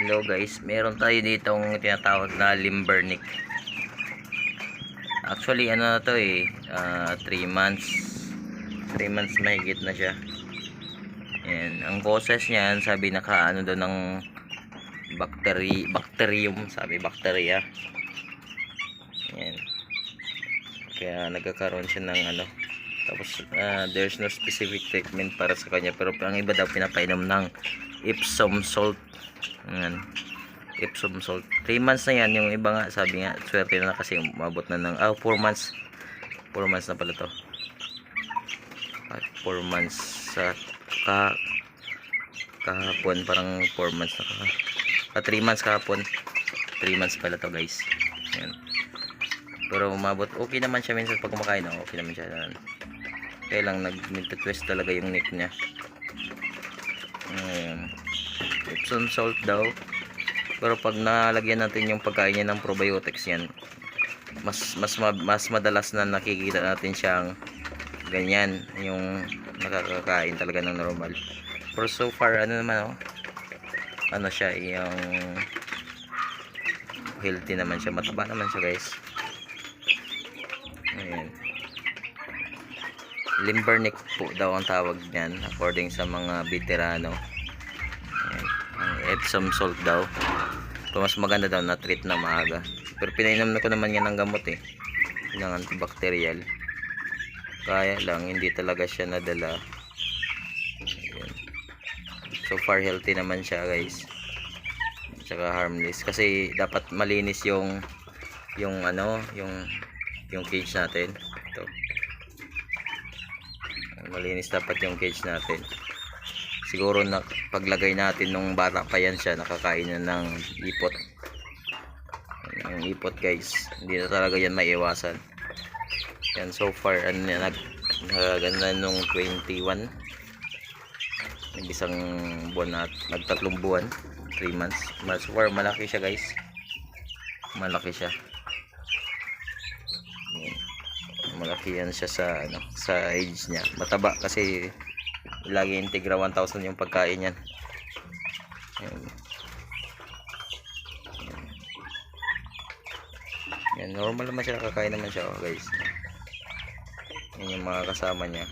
Hello guys, meron tayo ditong tinatawag na limbernick. Actually ano na to 3 months 3 months mahigit na siya. Yan, ang causes niyan sabi nakaano daw ng bacterium, sabi bacteria. Yan, kaya nagkakaroon siya ng ano. Tapos there's no specific treatment para sa kanya, pero ang iba daw pinapainom ng Epsom salt. Yan, Epsom salt. 3 months na yan, yung iba nga sabi nga swerte na kasi umabot na ng 4 months. 4 months na pala to. 4 months sa kahapon, parang 4 months na 3 months kahapon. 3 months pala to guys. Yan. Pero umabot, okay naman siya minsan pag kumakain, okay naman siya. Kaya lang nag-twist talaga yung neck niya. Epsom salt daw. Pero pag nalagyan natin yung pagkain niya ng probiotics yan, mas madalas na nakikita natin siyang ganyan, yung nakakakain talaga ng normal. Pero so far ano naman ano siya, yung healthy naman siya, mataba naman siya guys. Ayan, limbernick po daw ang tawag niyan according sa mga veterano. Ayan, ang Epsom salt daw. Pero mas maganda daw na treat na maaga. Pero pinainom na ko naman yan ng gamot ng antibacterial. Kaya lang hindi talaga siya nadala. Ayan. So far healthy naman siya guys. Tsaka harmless kasi dapat malinis yung cage natin. Ito. Malinis dapat yung cage natin. Siguro na paglagay natin nung bata pa yan siya, nakakain na ng ipot. Yung ipot guys, hindi na talaga yan maiiwasan. Yan, so far nagaganda nung 21, nag-isang buwan at nagtatlong buwan, 3 months. So far malaki siya guys, malaki siya. Malaki yan siya sa age niya. Mataba kasi lagi integra 1,000 yung pagkain yan. Yan, normal naman siya, kakain naman siya guys. Yan yung mga kasama niya.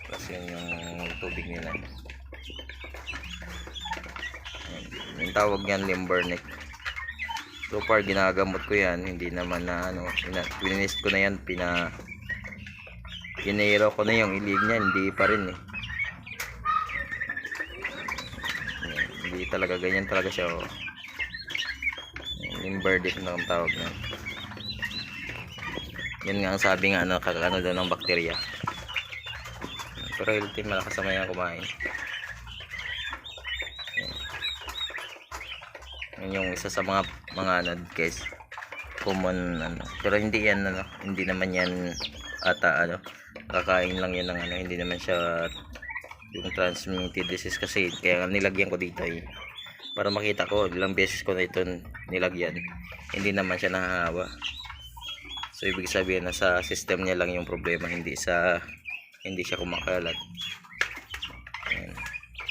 Kasi yung tubig nila. Yan, yung tawag niyan limbernick. So far ginagamot ko yan, hindi naman na pinist ko na yan, pinero ko na yung ilig niya, hindi pa rin yan, hindi talaga ganyan talaga siya limbernick na ang tawag niya. Yan nga ang sabi nga nakakaano daw ng bakterya, pero healthy, malakas naman yan kumain. Yan yung isa sa mga guys, common pero hindi yan hindi naman yan ata kakain lang yan ng hindi naman siya yung transmitted disease, kasi kaya nilagyan ko dito para makita ko, ilang beses ko na ito nilagyan, hindi naman siya nahahawa. So ibig sabihin na sa system niya lang yung problema, hindi siya kumakalat. Ayan.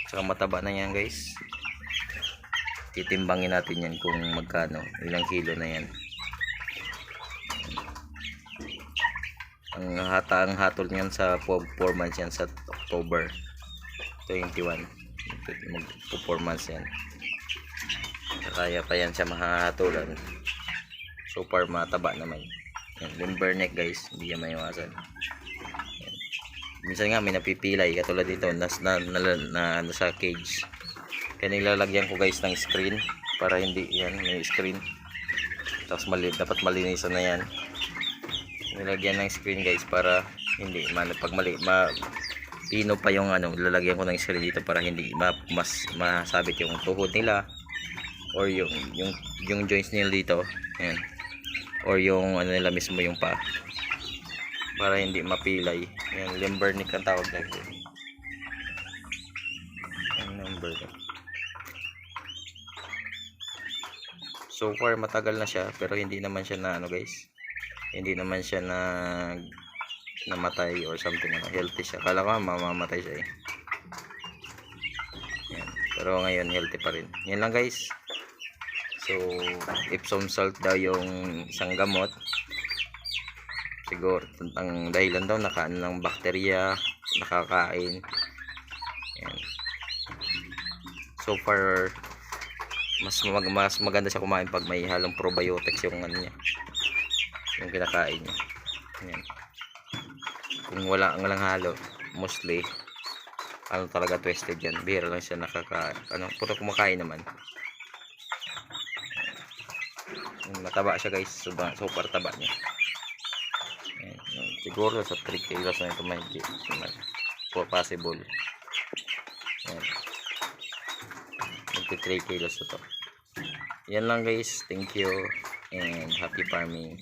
Saka mataba na yan guys. Titimbangin natin yan kung magkano, ilang kilo na yan. Ang hatol niyan sa 4 months yan, sa October 21 mag 4 months yan. Kaya pa yan siya mahahatulan. So far mataba naman yan. Limbernick guys, hindi yan maiwasan. Yan. Minsan nga may napipilay katulad dito na sa cage. Kaya nilalagyan ko guys ng screen para hindi yan, may screen. Tapos dapat malinisan na yan. Nilagyan ng screen guys para hindi pag pino pa yung lalagyan ko ng screen dito para hindi mas masabit yung tuhod nila or yung joints nila dito. Ayan. Or yung nila mismo yung pa, para hindi mapilay. Yan, limbernick ang tawag dito. Limbernick. So far matagal na siya, pero hindi naman siya na guys, hindi naman siya namatay or something. Healthy siya. Kala ko mamamatay siya Yan. Pero Pero ngayon healthy pa rin. Yan lang guys. So Epsom salt daw yung isang gamot. Siguro ang dahilan daw nakaano ng bakterya, nakakain. Yan. So far mas maganda siya kumain pag may halong probiotics yung ano niya, yung kinakain niya. Yan. Kung wala ang lang halo, mostly ano talaga twisted yan. Bihira lang siya puro kumakain naman. Mataba siya guys, super taba niya. Yan. Siguro sa 3 kilos na ito may possible. Yan. 3 kilos ito. Yan lang guys, thank you and happy farming.